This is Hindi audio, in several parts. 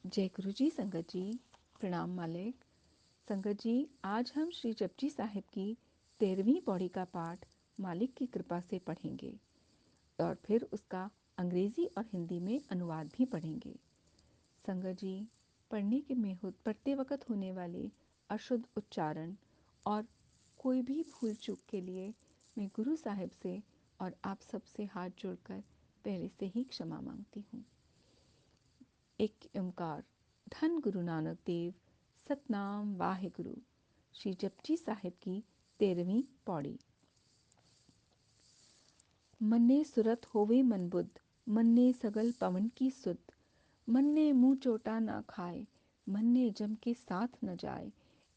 जय गुरु जी। संगत जी प्रणाम मालिक। संगत जी, आज हम श्री जपजी साहिब की 13वीं पौड़ी का पाठ मालिक की कृपा से पढ़ेंगे और फिर उसका अंग्रेजी और हिंदी में अनुवाद भी पढ़ेंगे। संगत जी, पढ़ते वक्त होने वाले अशुद्ध उच्चारण और कोई भी भूल चूक के लिए मैं गुरु साहिब से और आप सबसे हाथ जोड़कर पहले से ही क्षमा मांगती हूँ। एक ओंकार। धन गुरु नानक देव। सतनाम वाहिगुरु। श्री जपजी साहिब की 13वीं पौड़ी। मन्ने सुरत होवे मन बुद्ध, मन्ने सगल पवन की सुध, मन्ने मुँह चोटा ना खाए, मन्ने जम के साथ न जाए,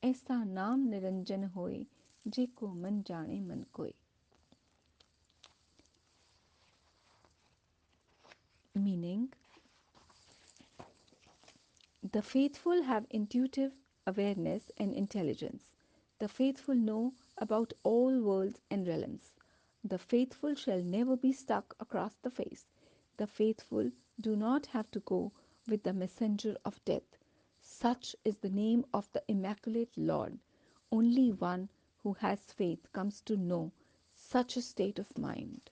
ऐसा नाम निरंजन होए, जेको मन जाने मन कोय। Meaning: The faithful have intuitive awareness and intelligence. The faithful know about all worlds and realms. The faithful shall never be stuck across the face. The faithful do not have to go with the messenger of death. Such is the name of the Immaculate Lord. Only one who has faith comes to know such a state of mind.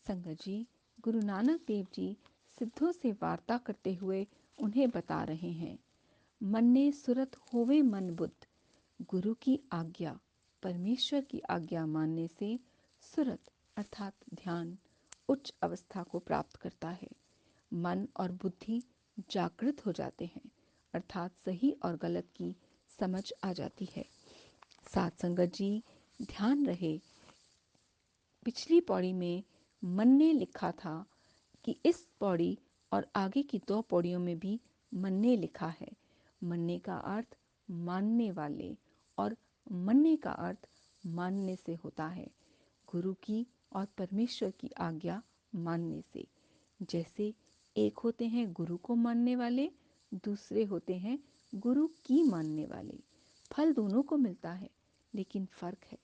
संगत जी, गुरु नानक देव जी सिद्धों से वार्ता करते हुए उन्हें बता रहे हैं, मन्ने सुरत होवे मन बुद्ध। गुरु की आज्ञा, परमेश्वर की आज्ञा मानने से सुरत अर्थात ध्यान उच्च अवस्था को प्राप्त करता है। मन और बुद्धि जागृत हो जाते हैं अर्थात सही और गलत की समझ आ जाती है। साथ संगत जी, ध्यान रहे, पिछली पौड़ी में मन ने लिखा था कि इस पौड़ी और आगे की 2 पौड़ियों में भी मन्ने लिखा है। मन्ने का अर्थ मानने वाले और मन्ने का अर्थ मानने से होता है। गुरु की और परमेश्वर की आज्ञा मानने से। जैसे एक होते हैं गुरु को मानने वाले, दूसरे होते हैं गुरु की मानने वाले। फल दोनों को मिलता है, लेकिन फर्क है।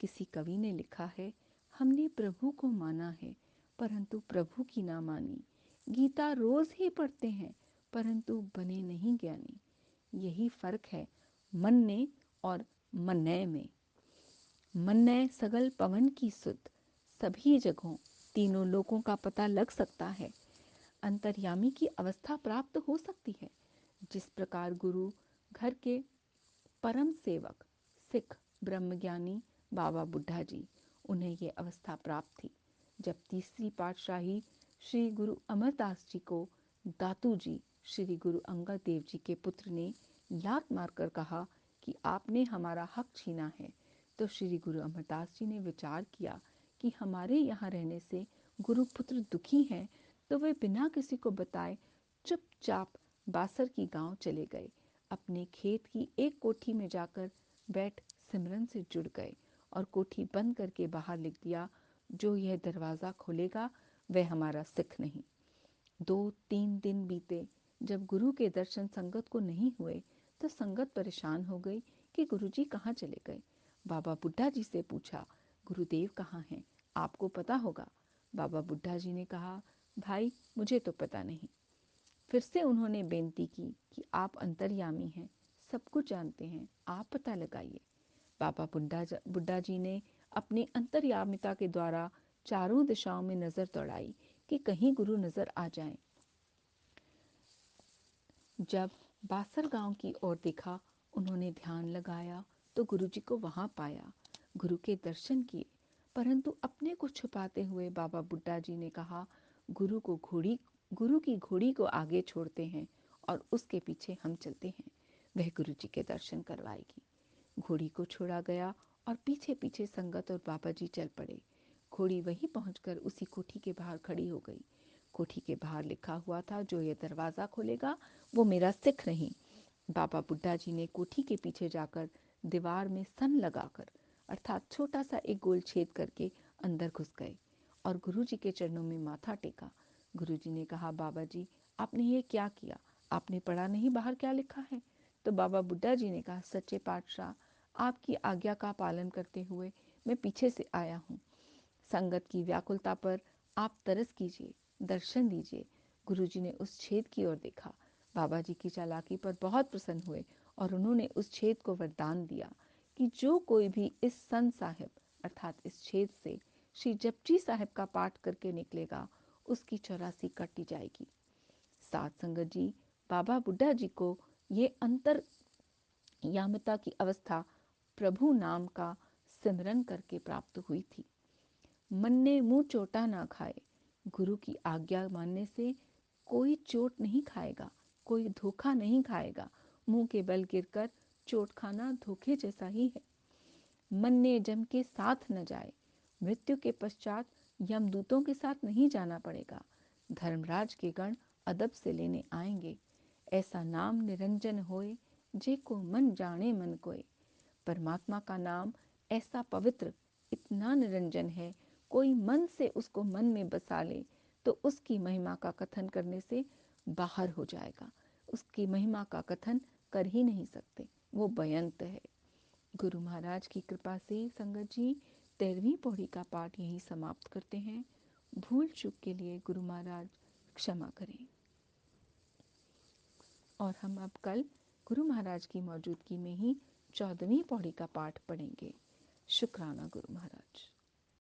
किसी कवि ने लिखा है, हमने प्रभु को माना है परंतु प्रभु की ना मानी। गीता रोज ही पढ़ते हैं परंतु बने नहीं ज्ञानी। यही फर्क है मन्ने और मन्नय में। मन्नय सगल पवन की सुध, सभी जगहों तीनों लोगों का पता लग सकता है। अंतर्यामी की अवस्था प्राप्त हो सकती है। जिस प्रकार गुरु घर के परम सेवक सिख ब्रह्मज्ञानी बाबा बुड्ढा जी, उन्हें ये अवस्था प्राप्त थी जब तीसरी पातशाही श्री गुरु अमरदास जी को दातू जी श्री गुरु अंगद देव जी के पुत्र ने लात मारकर कहा कि आपने हमारा हक छीना है। तो श्री गुरु अमरदास जी ने विचार किया कि हमारे यहाँ रहने से गुरु पुत्र दुखी हैं, तो वे बिना किसी को बताए चुपचाप बासर की गांव चले गए। अपने खेत की एक कोठी में जाकर बैठ सिमरन से जुड़ गए और कोठी बंद करके बाहर लिख दिया, जो यह दरवाज़ा खोलेगा वह हमारा सिख नहीं। 2-3 दिन बीते। जब गुरु के दर्शन संगत को नहीं हुए तो संगत परेशान हो गई कि गुरुजी कहाँ चले गए। बाबा बुड्ढा जी से पूछा, गुरुदेव कहाँ हैं, आपको पता होगा। बाबा बुड्ढा जी ने कहा, भाई मुझे तो पता नहीं। फिर से उन्होंने बेनती की कि आप अंतर्यामी हैं, सब कुछ जानते हैं, आप पता लगाइए। बाबा बुड्ढा जी ने अपनी अंतर्यामिता के द्वारा चारों दिशाओं में नजर दौड़ाई कि कहीं गुरु नजर आ जाएं। जब बासर गांव की ओर देखा, उन्होंने ध्यान लगाया तो गुरुजी को वहां पाया। गुरु के दर्शन किए, परंतु अपने को छुपाते हुए बाबा बुड्ढा जी ने कहा, गुरु की घोड़ी को आगे छोड़ते हैं और उसके पीछे हम चलते हैं, वह गुरुजी के दर्शन करवाएगी। घोड़ी को छोड़ा गया और पीछे पीछे संगत और बाबा जी चल पड़े। घोड़ी वहीं पहुंचकर उसी कोठी के बाहर खड़ी हो गई। कोठी के बाहर लिखा हुआ था, जो ये दरवाज़ा खोलेगा वो मेरा सिख नहीं। बाबा बुड्ढा जी ने कोठी के पीछे जाकर दीवार में सन लगाकर अर्थात छोटा सा एक गोल छेद करके अंदर घुस गए और गुरुजी के चरणों में माथा टेका। गुरुजी ने कहा, बाबा जी आपने ये क्या किया, आपने पढ़ा नहीं बाहर क्या लिखा है। तो बाबा बुड्ढा जी ने कहा, सच्चे पातशाह आपकी आज्ञा का पालन करते हुए मैं पीछे से आया हूँ। संगत की व्याकुलता पर आप तरस कीजिए, दर्शन दीजिए। गुरुजी ने उस छेद की ओर देखा। बाबा जी की चालाकी पर बहुत प्रसन्न हुए और उन्होंने उस छेद को वरदान दिया कि जो कोई भी इस संत साहिब अर्थात इस छेद से श्री जपजी साहिब का पाठ करके निकलेगा, उसकी 84 कटी जाएगी। सात संगत जी, बाबा बुड्ढा जी को ये अंतर यामिता की अवस्था प्रभु नाम का सिमरन करके प्राप्त हुई थी। मन ने मुंह चोटा ना खाए। गुरु की आज्ञा मानने से कोई चोट नहीं खाएगा, कोई धोखा नहीं खाएगा। मुंह के बल गिरकर चोट खाना धोखे जैसा ही है। मन ने जम के साथ न जाए। मृत्यु के पश्चात यमदूतों के साथ नहीं जाना पड़ेगा। धर्मराज के गण अदब से लेने आएंगे। ऐसा नाम निरंजन होए, जे को मन जाने मन कोय। परमात्मा का नाम ऐसा पवित्र, इतना निरंजन है, कोई मन से उसको मन में बसा ले तो उसकी महिमा का कथन करने से बाहर हो जाएगा। उसकी महिमा का कथन कर ही नहीं सकते, वो बेअंत है। गुरु महाराज की कृपा से संगत जी 13वीं पौड़ी का पाठ यहीं समाप्त करते हैं। भूल चूक के लिए गुरु महाराज क्षमा करें। और हम अब कल गुरु महाराज की मौजूदगी में ही 14वीं पौड़ी का पाठ पढ़ेंगे। शुक्राना गुरु महाराज।